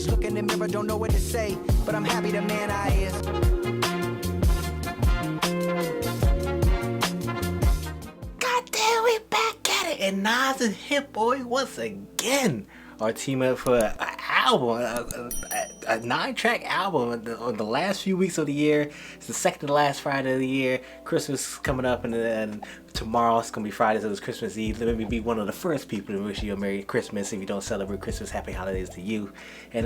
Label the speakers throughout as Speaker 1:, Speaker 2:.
Speaker 1: Look in the mirror, don't know what to say, but I'm happy the man I is.
Speaker 2: God damn, we back at it, and Nas and Hit-Boy once again are teaming up for an album, a 9-track album on the last few weeks of the year. It's the second to last Friday of the year. Christmas is coming up, and then tomorrow it's gonna be Friday, so it's Christmas Eve. Let me be one of the first people to wish you a Merry Christmas. If you don't celebrate Christmas, Happy Holidays to you. And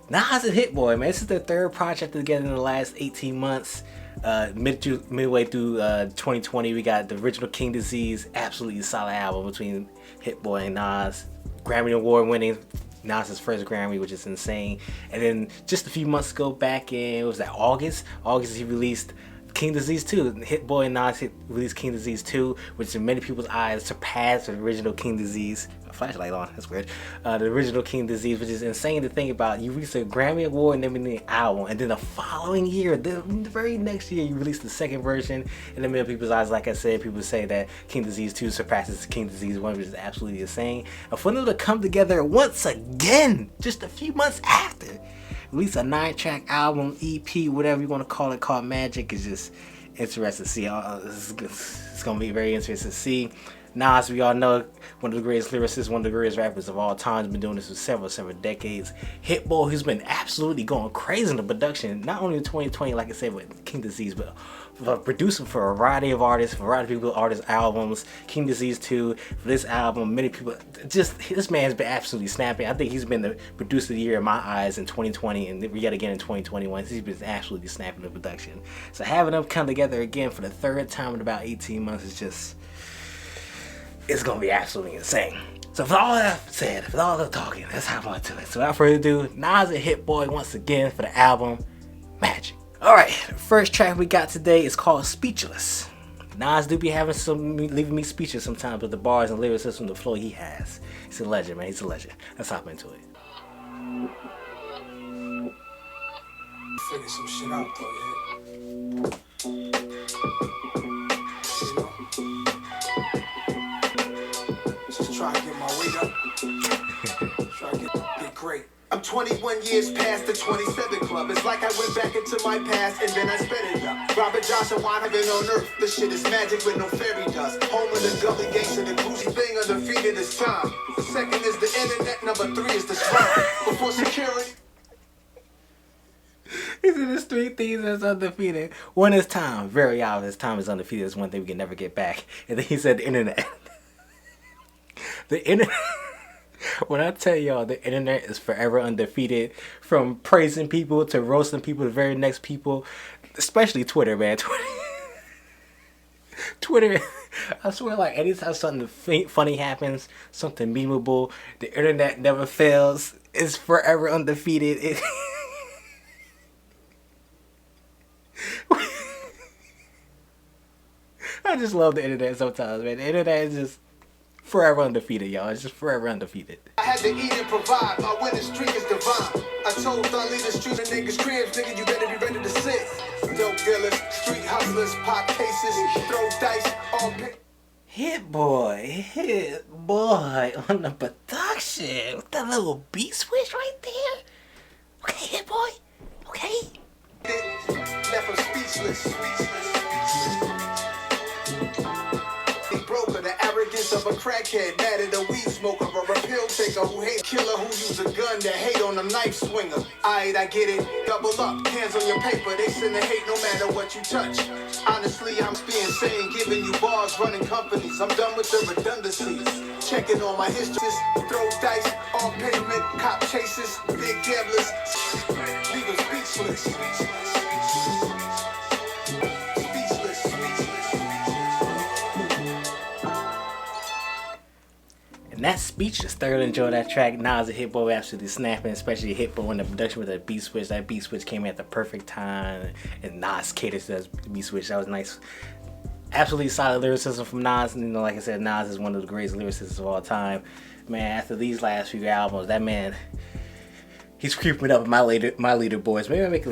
Speaker 2: Nas and Hit-Boy, man, this is their third project together in the last 18 months. Midway through 2020, we got the original King Disease, absolutely solid album between Hit-Boy and Nas. Grammy Award winning, Nas's first Grammy, which is insane. And then just a few months ago, back in, what was that, August, he released King Disease 2. Hit-Boy and Nas released King Disease 2, which in many people's eyes surpassed the original King Disease. A flashlight on, that's weird. The original King Disease, which is insane to think about. You released a Grammy Award and then an album, and then the following year, the very next year, you released the second version. And in many people's eyes, like I said, people say that King Disease 2 surpasses King Disease 1, which is absolutely insane. And for them to come together once again, just a few months after, release a 9-track album, EP, whatever you want to call it, called Magic, is just interesting to see. It's going to be very interesting to see. Nas, we all know, one of the greatest lyricists, one of the greatest rappers of all time, has been doing this for several decades. Hit-Boy, who's been absolutely going crazy in the production, not only in 2020, like I said, with King Disease, but producing for a variety of artists, for a variety of people, artists' albums. King Disease 2, for this album, many people, just, this man's been absolutely snapping. I think he's been the producer of the year in my eyes in 2020, and yet again in 2021. He's been absolutely snapping the production. So having them come together again for the third time in about 18 months is just, it's gonna be absolutely insane. So for all that said, for all the talking, let's hop on to it. So without further ado, Nas and Hit-Boy once again for the album Magic. Alright, the first track we got today is called Speechless. Nas do be having leaving me speechless sometimes with the bars and lyricism, the flow he has. He's a legend, man, he's a legend. Let's hop into it.
Speaker 3: Figure some shit out though, yeah. Just try to get my weight up. Try to get great. I'm 21 years past the 27 club. It's like I went back into my past and then I sped it up. Robert Johnson, why have been on earth? This shit is magic with no fairy dust. Home of the gully gangsta, the bougie thing undefeated is time. The second is the internet, number 3 is the spine. Before security.
Speaker 2: He said there's 3 things that's undefeated. One is time. Very obvious. Time is undefeated. It's one thing we can never get back. And then he said the internet. The internet. When I tell y'all the internet is forever undefeated, from praising people to roasting people, the very next people, especially Twitter, man. Twitter, I swear, like anytime something funny happens, something memeable, the internet never fails. It's forever undefeated. I just love the internet sometimes, man. The internet is just forever undefeated, y'all. It's just forever undefeated.
Speaker 3: I had to eat and provide. My winning streak is divine. I told Thun lead the street and niggas cribs, nigga, you better be ready to sit. Dope dealers, street hustlers, pop cases, throw dice, all pick.
Speaker 2: Hit-Boy on the production with that little beat switch right there. Okay, Hit-Boy. Okay.
Speaker 3: Left him speechless. Broker, the arrogance of a crackhead, mad at a weed smoker, or a pill taker who hate killer who use a gun to hate on a knife swinger. Aight, I get it, double up, hands on your paper, they send the hate no matter what you touch. Honestly, I'm being sane, giving you bars, running companies. I'm done with the redundancies. Checking on my histories, throw dice, on pavement, cop chases, big gamblers, leave them speechless.
Speaker 2: And that Speechless, thoroughly enjoyed that track. Nas and Hit-Boy absolutely snapping, especially Hit-Boy in the production with that beat switch. That beat switch came at the perfect time, and Nas catered to that beat switch. That was nice. Absolutely solid lyricism from Nas, and like I said, Nas is one of the greatest lyricists of all time. Man, after these last few albums, that man, he's creeping up my leaderboards. Maybe I make a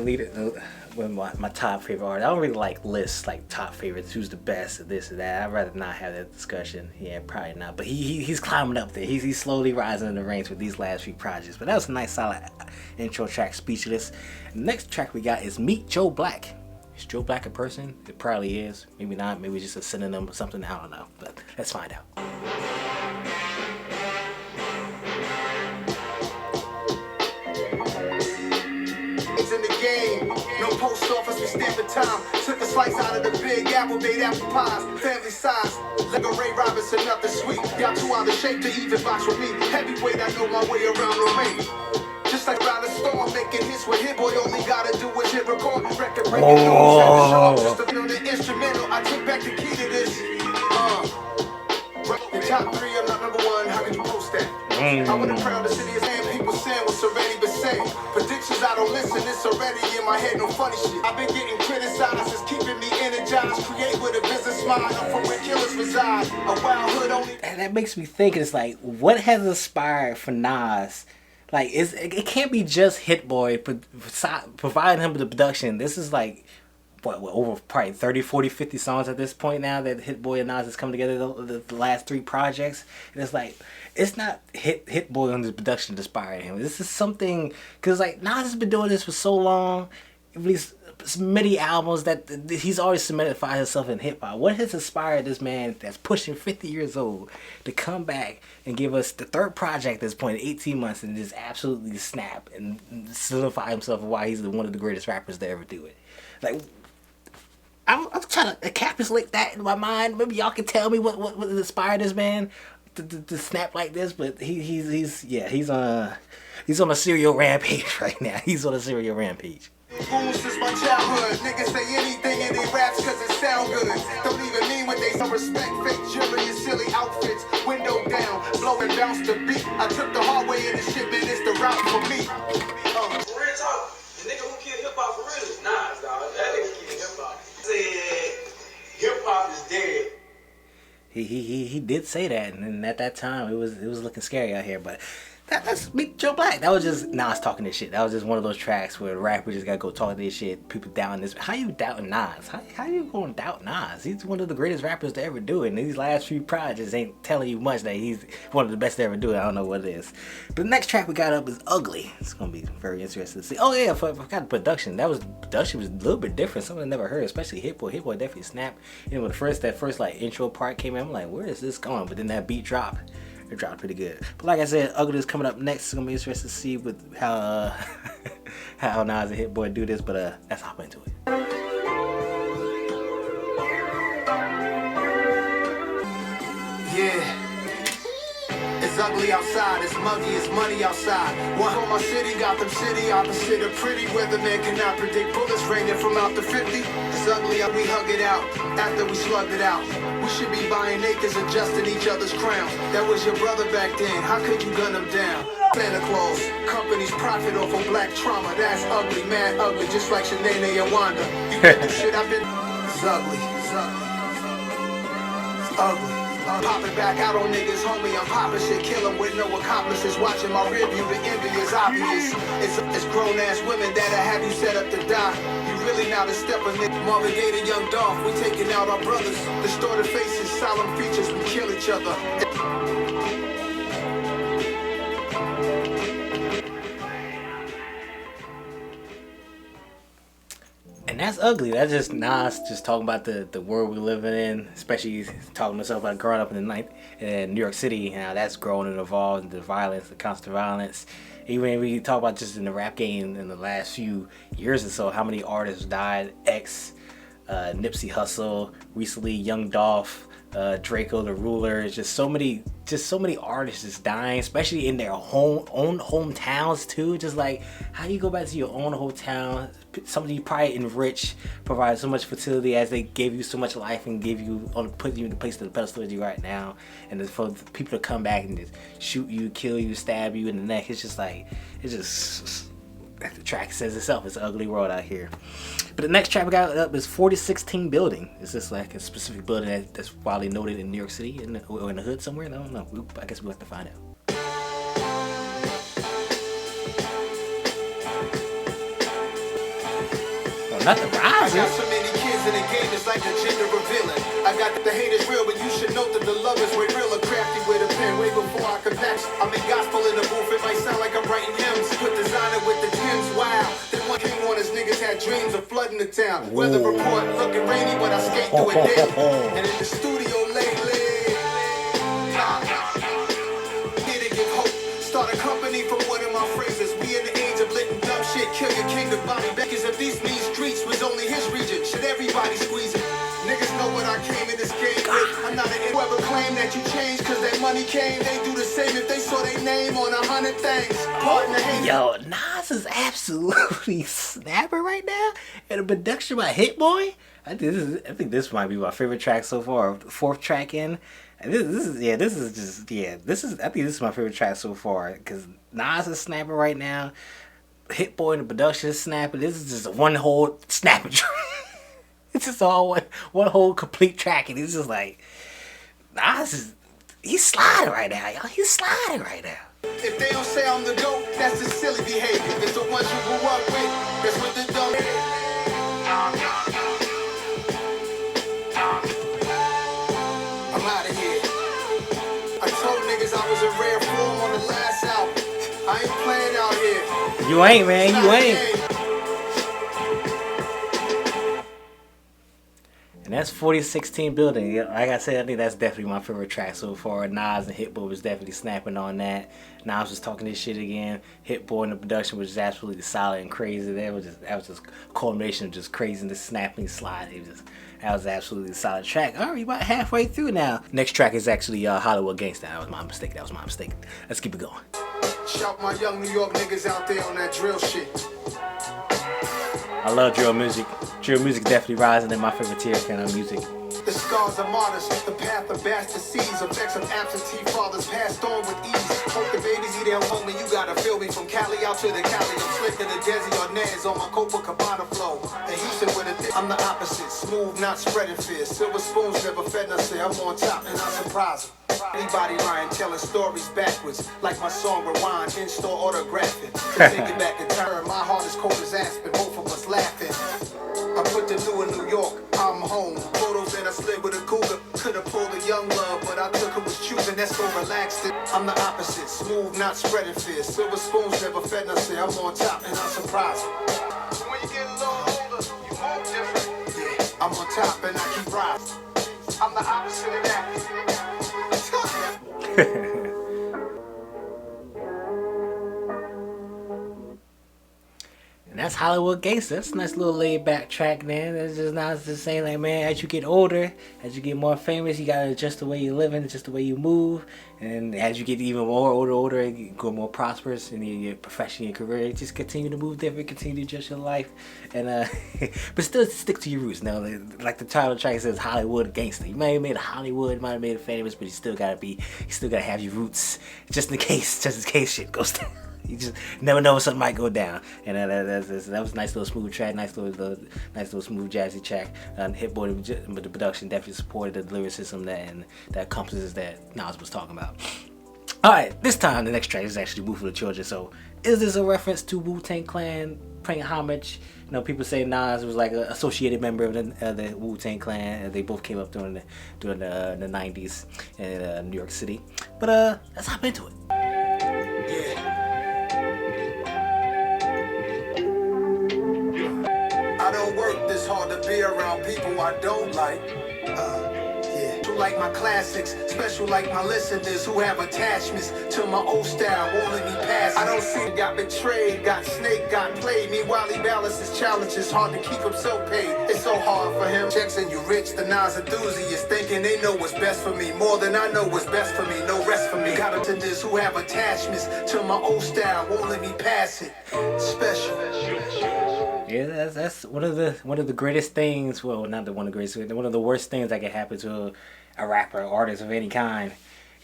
Speaker 2: with my top favorite artist. I don't really like lists like top favorites, who's the best, or this or that. I'd rather not have that discussion. Yeah, probably not. But he's climbing up there. He's slowly rising in the ranks with these last few projects. But that was a nice solid intro track, Speechless. The next track we got is Meet Joe Black. Is Joe Black a person? It probably is. Maybe not. Maybe just a synonym or something. I don't know. But let's find out.
Speaker 3: In the game, no post office, we stamping time. Took a slice out of the big apple, made apple pies, family size. Lego Ray Robinson, nothing sweet. Y'all too out of shape to even box with me. Heavyweight, I know my way around the ring. Just like around the storm, making hits with Hit-Boy, all he gotta do is hit record. Record breaking news, just to know the instrumental. I took back the key to this. The top three, I'm not number one. How can you post that? I would have crowned the city as man. People saying what's already been said. Predictions, I don't listen. It's already in my head. No funny shit. I've been getting criticized. It's keeping me energized. Create with a business mind. I'm from where killers reside. A wild hood only.
Speaker 2: And that makes me think. It's like, what has inspired for Nas? Like, it can't be just Hit-Boy providing him with the production. This is like, what over probably 30, 40, 50 songs at this point now that Hit-Boy and Nas has come together, the last three projects. And it's like, it's not Hit-Boy on the production that inspired him. This is something, because like Nas has been doing this for so long, released many albums that he's always solidified himself in hip-hop. What has inspired this man that's pushing 50 years old to come back and give us the third project at this point in 18 months and just absolutely snap and solidify himself and why he's one of the greatest rappers to ever do it? Like, I'm trying to encapsulate that in my mind. Maybe y'all can tell me what inspired this man to snap like this. But he's on a serial rampage right now. He's on a serial rampage.
Speaker 3: Since my childhood, niggas say anything in their raps cause it sound good. Don't even mean what they some respect, fake jewelry and silly outfits. Window down, blow and bounce the beat. I took the hard way in the shit, man, it's the route for me.
Speaker 4: Real talk, the nigga who killed hip-hop for real is Nas, dog. That nigga killed hip-hop. Said hip-hop is dead.
Speaker 2: He did say that, and at that time it was looking scary out here, but that's Meet Joe Black. That was just Nas talking this shit. That was just one of those tracks where the rapper just gotta go talk this shit. People doubting this. How you doubting Nas? How you gonna doubt Nas? He's one of the greatest rappers to ever do it. And these last few projects ain't telling you much that he's one of the best to ever do it. I don't know what it is. But the next track we got up is Ugly. It's gonna be very interesting to see. Oh yeah, I forgot the production. Production was a little bit different. Something I never heard, especially Hit-Boy. Hit-Boy definitely snapped. You know, when that first like intro part came in, I'm like, where is this going? But then that beat dropped. It dropped pretty good. But like I said, Ugly is coming up next. It's gonna be interesting to see with how Nas and Hit-Boy do this. But let's hop into it.
Speaker 3: Yeah. It's ugly outside, it's muggy, it's money outside. One home my city, Gotham City, opposite of pretty. Weatherman cannot predict bullets raining from out the 50. It's ugly how we hug it out, after we slugged it out. We should be buying acres, adjusting each other's crowns. That was your brother back then, how could you gun him down? Santa Claus, companies profit off of black trauma. That's ugly, mad ugly, just like Shanae and Wanda. You can do shit I've been. It's ugly, it's ugly. It's ugly. I'm popping back out on niggas, homie. I'm popping shit, killing with no accomplices. Watching my rear view, the envy is obvious. It's grown ass women that'll have you set up to die. You really not a step of nigga. Marvin Gaye to Young Dolph, we taking out our brothers. Distorted faces, solemn features, we kill each other.
Speaker 2: And that's ugly. That's just Nas just talking about the world we're living in, especially talking to himself about growing up in New York City, how that's grown and evolved, and the violence, the constant violence. Even when we talk about just in the rap game in the last few years or so, how many artists died, Nipsey Hussle, recently Young Dolph, Draco the Ruler. It's just so many artists just dying, especially in their own hometowns too. Just like, how do you go back to your own hometown, something you probably enriched, provide so much fertility as they gave you so much life and put you in the place to the pedestal that you right now, and for people to come back and just shoot you, kill you, stab you in the neck. It's just like, the track says itself. It's an ugly world out here. But the next track we got up is 4016 Building. It's just like a specific building that's widely noted in New York City or in the hood somewhere. I don't know. I guess we'll have to find out. Nothing
Speaker 3: I
Speaker 2: rises.
Speaker 3: got so many kids in the game, it's like a gender revealing. I got the haters real, but you should note that the love is way realer. Crafty with a pen, way before I could patch. I make gospel in the booth, it might sound like I'm writing hymns. Put designer with the Timbs, wow. Then one king on his niggas had dreams of flooding the town. Weather report looking rainy, but I skate through it daily. And in the studio lately, here to give hope. Start a company from one of my phrases. We in the age of letting dumb shit kill your kingdom. Bobby Beckers of these mean streets was only his region. Should everybody squeeze it? Niggas know what I came in this game with. I'm not an whoever claim that you changed cause that money came. They do the same if they saw their name on 100 things. Pardon the hate.
Speaker 2: Yo, Nas is absolutely snapping right now. And a production by Hit-Boy. I think this might be my favorite track so far. Fourth track in. And I think this is my favorite track so far. Because Nas is snapping right now. Hit-Boy and the production is snapping. This is just one whole snapping track. It's just all one whole complete track. And it's just like, Nas he's sliding right now, y'all. He's sliding right now.
Speaker 3: If they don't say I'm the GOAT, that's just silly behavior. It's the ones you grew up with, that's what the dumb. I'm out of here. I told niggas I was in rare form on the last album. I ain't playing out here.
Speaker 2: You ain't, man. You ain't. And that's 4016 Building. Like I said, I think that's definitely my favorite track so far. Nas and Hit-Boy was definitely snapping on that. Nas was talking this shit again. Hit-Boy and the production was just absolutely solid and crazy. That was just a culmination of just craziness, snapping, sliding. That was absolutely a solid track. All right, about halfway through now. Next track is actually Hollywood Gangsta. That was my mistake. Let's keep it going.
Speaker 3: Shout my young New York niggas out there on that drill shit.
Speaker 2: I love drill music. Drill music definitely rising in my favorite tier kind of music.
Speaker 3: The scars of martyrs, the path of bastard seeds, effects of absentee fathers passed on with ease. Hope the babies eat their homie, you gotta feel me from Cali out to the Cali. I'm slick to the Desi or Nez on my Copacabana flow. And Houston with a I'm the opposite, smooth, not spreading fear. Silver spoons never fed nothing, I'm on top and I'm surprised. Anybody lying, telling stories backwards, like my song Rewind, in-store autographing. To take it back in time, my heart is cold as aspen, both of us laughing. I put the new in New York, I'm home. Photos and I slid with a cougar. Could've pulled a young love, but I took her was choosing, that's so relaxed. I'm the opposite, smooth, not spreading fear. Silver spoons never fed nothing, I'm on top and I'm surprised. When you get a little older, you move different. Yeah, I'm on top and I keep rising. I'm the opposite of that.
Speaker 2: And that's Hollywood Gangsta. That's a nice little laid back track, man. It's just not just saying like, man, as you get older, as you get more famous, you gotta adjust the way you're living, adjust the way you move. And as you get even more older, you go more prosperous in your profession, your career, just continue to move different, continue to adjust your life, and but still stick to your roots. Now, like the title of the track says, Hollywood Gangsta. You might have made it Hollywood, you might have made it famous, but you still gotta have your roots, just in case shit goes down. You just never know when something might go down, and that was a nice little smooth track, nice little smooth jazzy track. Hit-Boy with the production definitely supported the lyricism that encompasses that Nas was talking about. All right, this time the next track is actually "Woo for the Children." So, is this a reference to Wu-Tang Clan paying homage? You know, people say Nas was like an associated member of the Wu-Tang Clan. They both came up during the 90s in New York City. But let's hop into it.
Speaker 3: I don't work this hard to be around people I don't like. Who like my classics, special like my listeners who have attachments to my old style, won't let me pass. I don't see got betrayed, got snake, got played. Meanwhile, he balances challenges, hard to keep himself paid. It's so hard for him. Checks and you rich, the Nas enthusiasts thinking they know what's best for me. More than I know what's best for me, no rest for me. Got attendants who have attachments to my old style, won't let me pass it. Special.
Speaker 2: Yeah, that's one of the greatest things. Well, not the one of the greatest. One of the worst things that can happen to a rapper, artist of any kind.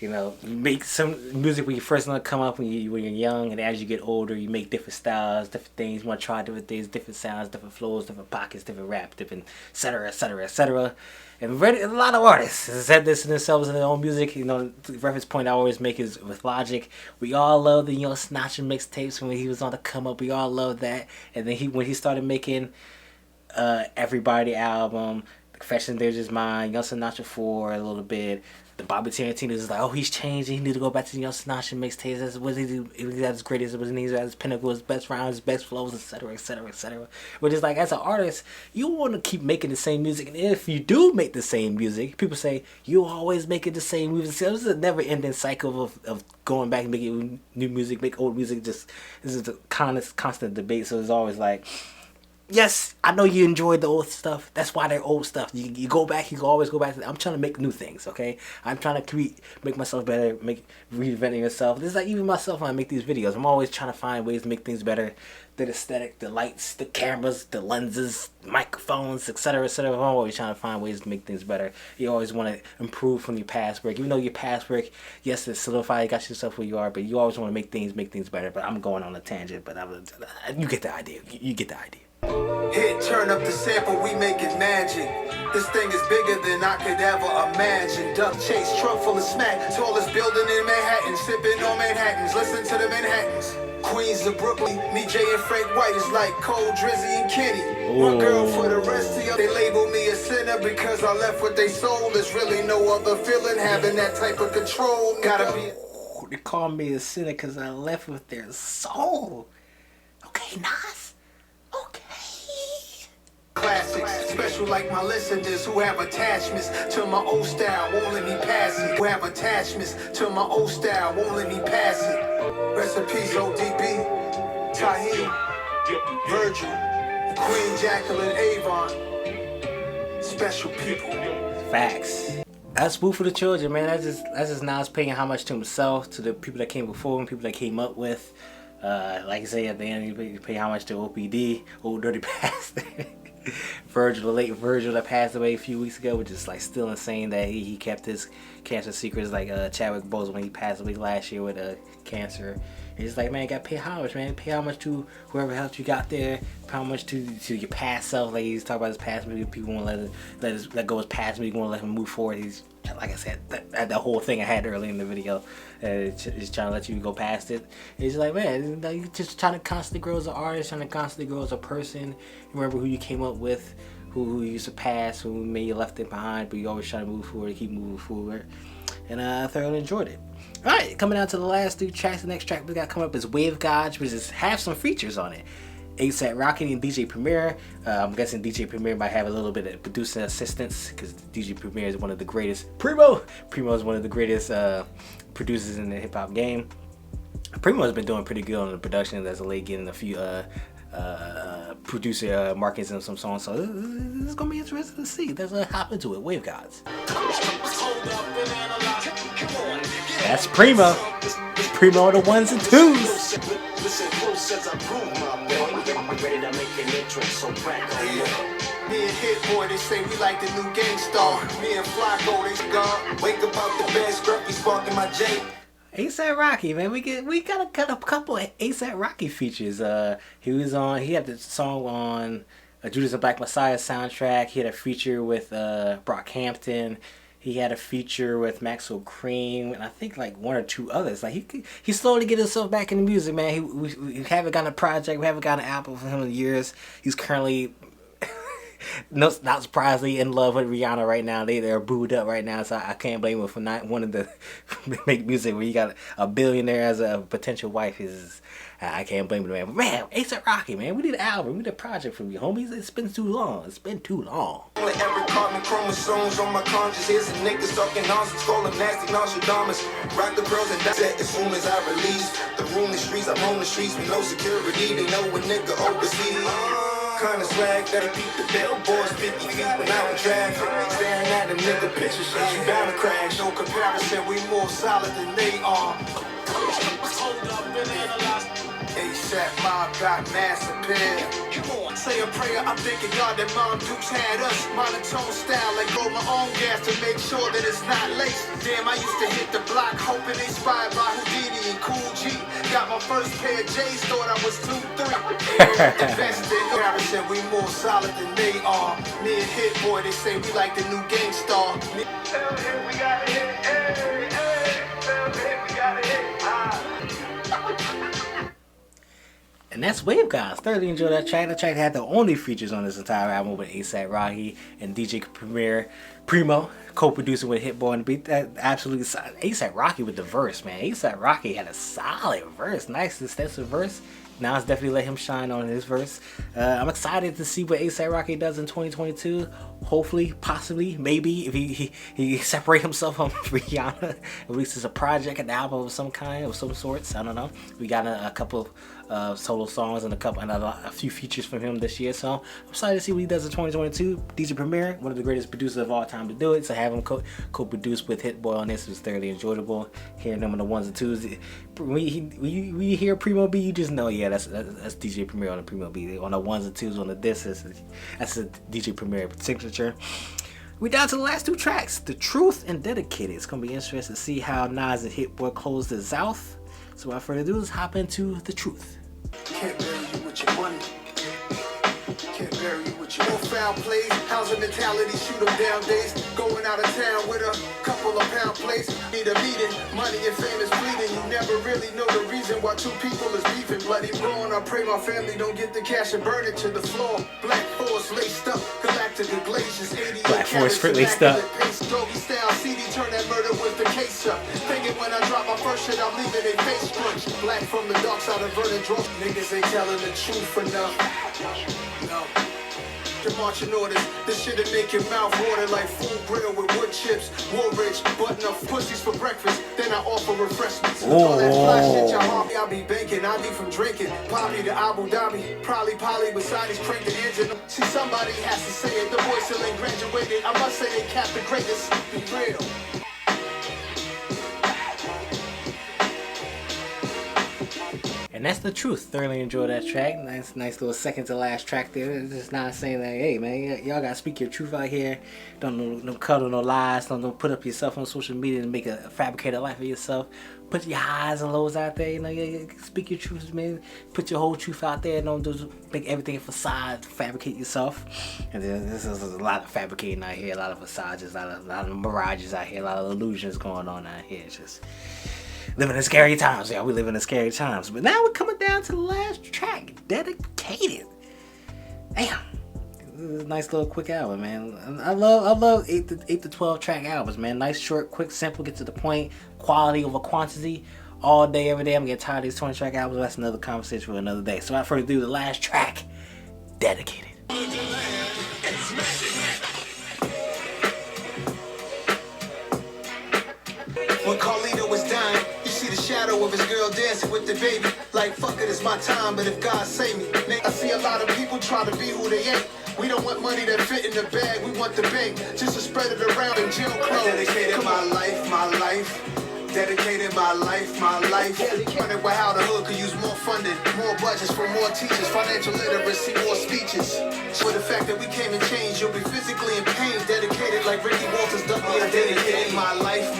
Speaker 2: You know, you make some music when you first come up when you're young, and as you get older, you make different styles, different things. You want to try different things, different sounds, different flows, different pockets, different rap, different etc. etc. etc. And a lot of artists have said this in themselves in their own music. You know, the reference point I always make is with Logic. We all love the snatching mixtapes when he was on the come up. We all love that. And then when he started making Everybody album, the Confessions There's Just Mine, Young Sinatra 4 a little bit. The Bobby Tarantino is like, oh, he's changed. He need to go back to the Young Sinatra mixtapes. That's what he was at his greatest. What he needs at his pinnacle, his best rhymes, his best flows, etc., etc., etc. Which is like, as an artist, you want to keep making the same music. And if you do make the same music, people say you always making the same music. So this is a never-ending cycle of going back and making new music, make old music. Just this is a constant debate. So it's always like, yes, I know you enjoyed the old stuff. That's why they're old stuff. You go back, you can always go back to. I'm trying to make new things, okay? I'm trying to make myself better, reinventing yourself. This is like even myself when I make these videos. I'm always trying to find ways to make things better. The aesthetic, the lights, the cameras, the lenses, microphones, etc., etc. I'm always trying to find ways to make things better. You always want to improve from your past work. Even though your past work, yes, it's solidified, you got yourself where you are, but you always want to make things better. But I'm going on a tangent, but you get the idea. You get the idea.
Speaker 3: Hit, turn up the sample, we making magic. This thing is bigger than I could ever imagine. Duck chase, truck full of smack. Tallest building in Manhattan, sipping on Manhattans. Listen to the Manhattans. Queens of Brooklyn, me, Jay, and Frank White is like Cole, Drizzy, and Kenny. One girl for the rest of you. They label me a sinner because I left with they soul. There's really no other feeling having that type of control. Gotta be.
Speaker 2: They call me a sinner because I left with their soul. Okay, Nas. Okay.
Speaker 3: Classics, special like my listeners who have attachments to my old style, won't let me pass it. Who have attachments to my old style, won't let me pass it. Rest in peace, ODB, Tahir, Virgil, Queen Jacqueline, Avon. Special people.
Speaker 2: Facts. That's Food for the Children, man. That's just Nas paying how much to himself, to the people that came before him, people that came up with. Like I say, at the end, you pay how much to OPD, Old Dirty Bastard. Virgil, the late Virgil that passed away a few weeks ago, which is like still insane that he kept his cancer secrets, like Chadwick Boseman when he passed away last year with cancer. It's like, man, you gotta pay homage, man. Pay homage to whoever helped you got there. Pay homage to your past self. Like he's talking about his past movie. People want to let go his past movie. Want to let him move forward. He's, like I said, that whole thing I had earlier in the video. He's trying to let you go past it. He's like, man, you just trying to constantly grow as an artist, trying to constantly grow as a person. Remember who you came up with, who you surpassed, who made you left it behind, but you always try to move forward, keep moving forward. And I thoroughly enjoyed it. Alright, coming down to the last 2 tracks. The next track we got coming up is Wave Gods, which have some features on it. ASAP Rocky and DJ Premier. I'm guessing DJ Premier might have a little bit of producing assistance because DJ Premier is one of the greatest. Primo is one of the greatest producers in the hip hop game. Primo has been doing pretty good on the production as of late, getting a few producer markings in some songs. So this is gonna be interesting to see. Let's hop into it. Wave Gods. That's Primo. Primo the ones and twos.
Speaker 3: Me and Hit-Boy, they say we like the new Gangsta. Me and Flacco, they gone. Wake up out the bed, scruffy sparking my J.
Speaker 2: ASAP Rocky, man, we got a couple of ASAP Rocky features. He had the song on Judas and Black Messiah soundtrack. He had a feature with Brockhampton. He had a feature with Maxwell Cream, and I think like 1 or 2 others. Like he slowly get himself back in the music, man. We haven't gotten a project, we haven't gotten an album from him in years. He's currently not surprisingly in love with Rihanna right now. They're booed up right now, so I can't blame him for not wanting to make music when you got a billionaire as a potential wife. I can't blame the man. But man, A$AP Rocky, man, we need an album, we need a project from you, homies. It's been too long. Every
Speaker 3: carbon chromosomes on my conscience. Here's a niggas talking nonsense, call them nasty Nostradamus. Rock the pearls and that's it as soon as I release. The room, the streets, I'm on the streets with no security. They know a nigga overseas. Kinda swag that he peep the billboards 50 feet when out in traffic. Staring at a nigga picture shit, you bound to crash. No comparison, we more solid than they are. Hold up and analyze. ASAP mob got mass appeal. Say a prayer, I'm thanking God that Mom Dukes had us. Monotone style, like roll my own gas to make sure that it's not laced. Damn, I used to hit the block, hoping inspired by Houdini and Cool G. Got my first pair of J's, thought I was 2-3. Invested, comparison, we more solid than they are. Me and Hit-Boy, they say we like the new Gangsta. Tell him we got a hit, hey, hey. Tell him we got a hit,
Speaker 2: And that's Wave Guys. Thoroughly enjoyed that track. The track had the only features on this entire album with A$AP Rocky and DJ Premier Primo co-producing with Hit-Boy on the beat. That absolutely A$AP Rocky with the verse, man. A$AP Rocky had a solid verse, nice extensive verse. Now it's definitely let him shine on his verse. I'm excited to see what A$AP Rocky does in 2022. Hopefully, possibly, maybe, if he separate himself from Rihanna, releases a project, an album of some kind, of some sorts. I don't know. We got a couple solo songs and a few features from him this year. So I'm excited to see what he does in 2022. DJ Premier, one of the greatest producers of all time to do it. So have him co-produce with Hit-Boy on this was thoroughly enjoyable. Hearing them on the ones and twos. When you hear Primo B, you just know, yeah, that's DJ Premier on the Primo B. On the ones and twos on the disc, that's a DJ Premier signature. We down to the last two tracks, The Truth and Dedicated. It's gonna be interesting to see how Nas and Hit-Boy close this out. So without further ado, let's hop into The Truth.
Speaker 3: Can't bury you with your money. Can't bury you with your more foul plays. How's the mentality? Shoot 'em down days. Going out of town with a couple of pound plates. Need a meeting. Money and fame is bleeding. You never really know the reason why two people is beefing. Bloody wrong. I pray my family don't get the cash and burn it to the floor. Black Force laced up. Galactic glaciers. 88
Speaker 2: Black Force laced up.
Speaker 3: Doggy style CD. Turn that murder with the case up. Thinking when I drop my first shit, I'm leaving a face crunch. Black from the dark side of Vernon drunk. Niggas ain't telling the truth enough. No. Your marching orders, this shit'll make your mouth water like food grill with wood chips. War rich, button up pussies for breakfast. Then I offer refreshments. All that fly shit, y'all hobby, I be banking. I be from drinking. Poppy to Abu Dhabi. Probably beside his crank the engine. See, somebody has to say it. The boy still ain't graduated. I must say they capped the greatest. Be real.
Speaker 2: And that's The Truth. Thoroughly enjoyed that track. Nice little second to last track there. It's just not saying that, hey man, y'all gotta speak your truth out here. Don't cuddle no lies. Don't put up yourself on social media and make a fabricated life of yourself. Put your highs and lows out there. You know, speak your truth, man. Put your whole truth out there. Don't just make everything a facade. Fabricate yourself. And then this is a lot of fabricating out here. A lot of facades. A lot of mirages out here. A lot of illusions going on out here. It's just living in scary times. Yeah, we live in scary times. But now we're coming down to the last track, Dedicated. Damn. This is a nice little quick album, man. I love 8 to 12 track albums, man. Nice, short, quick, simple, get to the point, quality over quantity. All day, every day. I'm getting tired of these 20 track albums. That's another conversation for another day. So without further ado, the last track, Dedicated.
Speaker 3: When Carlito was dying, you see the shadow of his girl dancing with the baby. Like, fuck it, it's my time, but if God save me. I see a lot of people try to be who they ain't. We don't want money that fit in the bag, we want the bank. Just to spread it around in jail clothes. Dedicated my life. Dedicated my life. Wondering why how the hood could use more funding, more budgets for more teachers, financial literacy, more speeches. For the fact that we came and changed, you'll be physically in pain. Dedicated like Ricky Walters done me. I dedicated my life.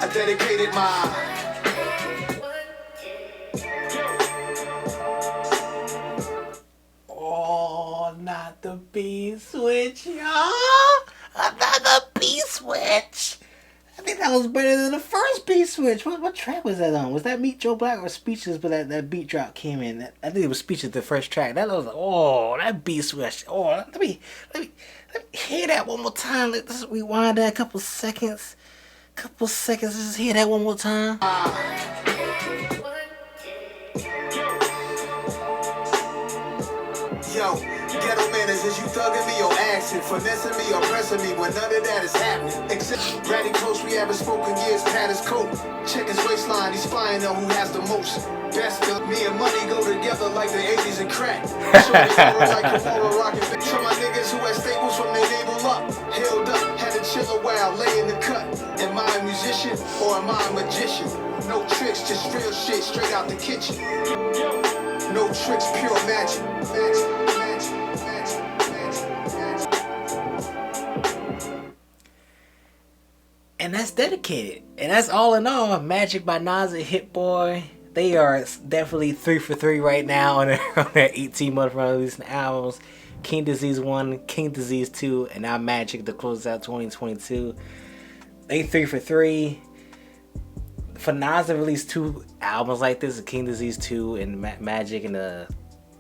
Speaker 3: I dedicated my.
Speaker 2: Oh, not the B switch, y'all. Another B switch. I think that was better than the first beat switch. What track was that on? Was that Meet Joe Black or Speechless? But that beat drop came in. I think it was Speechless, the first track. That was that beat switch. Oh, let me hear that one more time. Let's rewind that a couple seconds. Let's just hear that one more time.
Speaker 3: Yo, ghetto manners, is you thugging me or asking, finessing me or pressing me when none of that is happening. Except ratty close, we haven't spoken years, pat his coat. Check his waistline, he's spying on who has the most. Best of me and money go together like the 80s and crack. Show me color like Kimura rockin'. Show my niggas who had staples from their navel up. Held up, had to chill a while, lay in the cut. Am I a musician or am I a magician? No tricks, just real shit straight out the kitchen. No tricks, pure magic.
Speaker 2: And that's Dedicated. And that's all in all. Magic by Nas and Hit-Boy. They are definitely 3 for 3 right now on their 18-month run releasing albums. King Disease 1, King Disease 2, and now Magic to close out 2022. They 3 for 3. for Nas to release 2 albums like this, King Disease 2 and Magic in a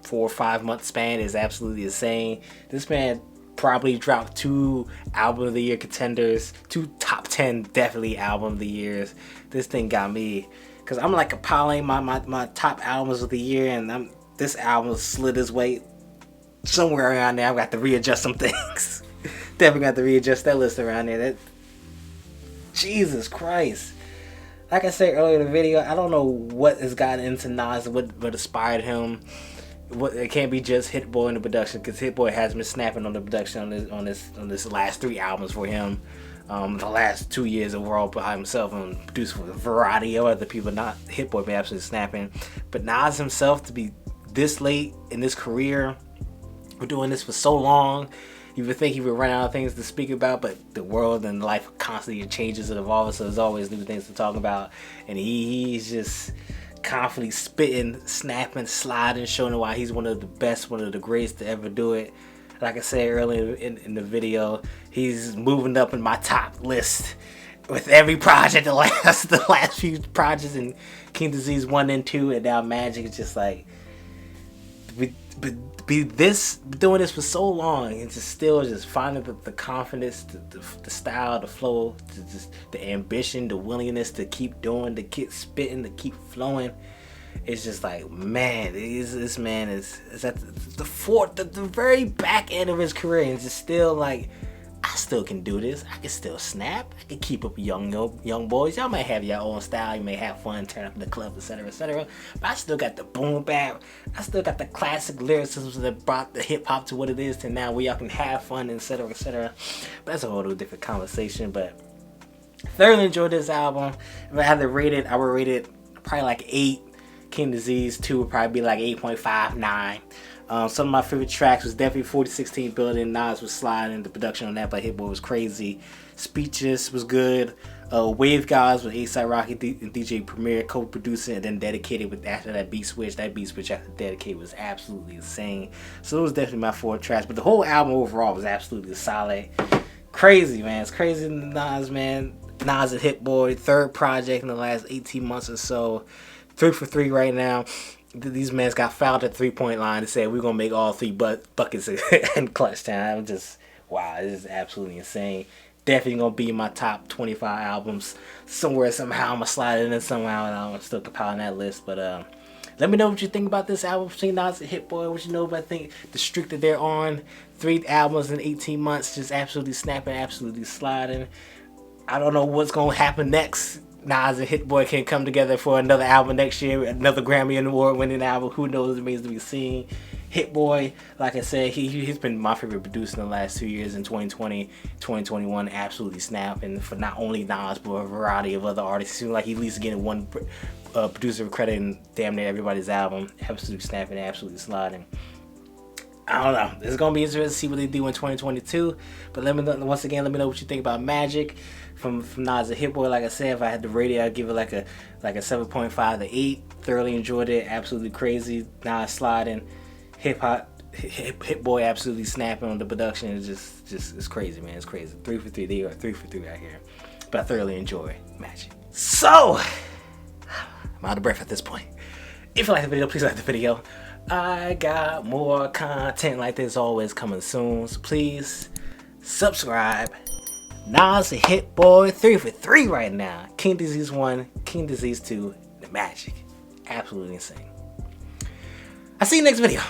Speaker 2: 4 or 5 month span is absolutely insane. This man probably dropped 2 album of the year contenders, 2 top 10 definitely album of the years. This thing got me, because I'm like compiling my top albums of the year, and this album slid his weight somewhere around there. I've got to readjust some things. Definitely got to readjust that list around there. Jesus Christ. Like I said earlier in the video, I don't know what has gotten into Nas, what inspired him. It can't be just Hit-Boy in the production, because Hit-Boy has been snapping on the production on this last 3 albums for him. The last 2 years overall by himself, and produced with a variety of other people. Not Hit-Boy been absolutely snapping, but Nas himself to be this late in his career, we're doing this for so long. You would think he would run out of things to speak about, but the world and life constantly changes and evolves, so there's always new things to talk about. And he's just constantly spitting, snapping, sliding, showing why he's one of the best, one of the greatest to ever do it. Like I said earlier in the video, he's moving up in my top list with every project. The last few projects in King Disease 1 and 2, and now Magic is just like doing this for so long, and still finding the confidence, the style, the flow, the ambition, the willingness to keep doing, to keep spitting, to keep flowing. It's just like, man, this man is at the very back end of his career, and just still like, I still can do this. I can still snap. I can keep up with young boys. Y'all might have your own style. You may have fun, turn up in the club, etc., etc. But I still got the boom bap. I still got the classic lyricism that brought the hip hop to what it is to now, where y'all can have fun, etc., etc. But that's a whole different conversation. But thoroughly enjoyed this album. If I had to rate it, I would rate it probably like 8. King Disease 2 would probably be like 8.5, 9. Some of my favorite tracks was definitely 4016 Building. Nas was sliding. The production on that by Hit-Boy was crazy. Speechless was good. Wave Gods with A$AP Rocky and DJ Premier co-producing, and then Dedicated with after that beat switch. That beat switch after Dedicated was absolutely insane. So it was definitely my 4 tracks. But the whole album overall was absolutely solid. Crazy, man. It's crazy. Nas, man. Nas and Hit-Boy, 3rd project in the last 18 months or so. 3 for 3 right now. These men got fouled at 3-point line and said we're gonna make all 3 buckets in clutch time. I'm just, wow, this is absolutely insane. Definitely gonna be in my top 25 albums somewhere, somehow. I'm gonna slide it in somehow, and I'm still compiling that list. But let me know what you think about this album between Nas and Hit-Boy. What you know about the streak that they're on. 3 albums in 18 months, just absolutely snapping, absolutely sliding. I don't know what's gonna happen next. Nas and Hit-Boy can come together for another album next year, another Grammy Award-winning album. Who knows? It remains to be seen. Hit-Boy, like I said, he's been my favorite producer in the last 2 years. In 2020, 2021, absolutely snapping for not only Nas but a variety of other artists. It seems like he's at least getting one producer credit in damn near everybody's album. Absolutely snapping, absolutely sliding. I don't know. It's gonna be interesting to see what they do in 2022. But let me know what you think about Magic from Nas and Hit-Boy. Like I said, if I had to rate it, I'd give it like a 7.5 to 8. Thoroughly enjoyed it. Absolutely crazy. Nas sliding. Hit-Boy absolutely snapping on the production. It's just it's crazy, man. It's crazy. 3 for 3. They are 3 for 3 right here. But I thoroughly enjoy Magic. So I'm out of breath at this point. If you like the video, please like the video. I got more content like this always coming soon, so please subscribe. Nas and Hit-Boy 3 for 3 right now. King Disease 1, King Disease 2, the Magic. Absolutely insane. I'll see you next video.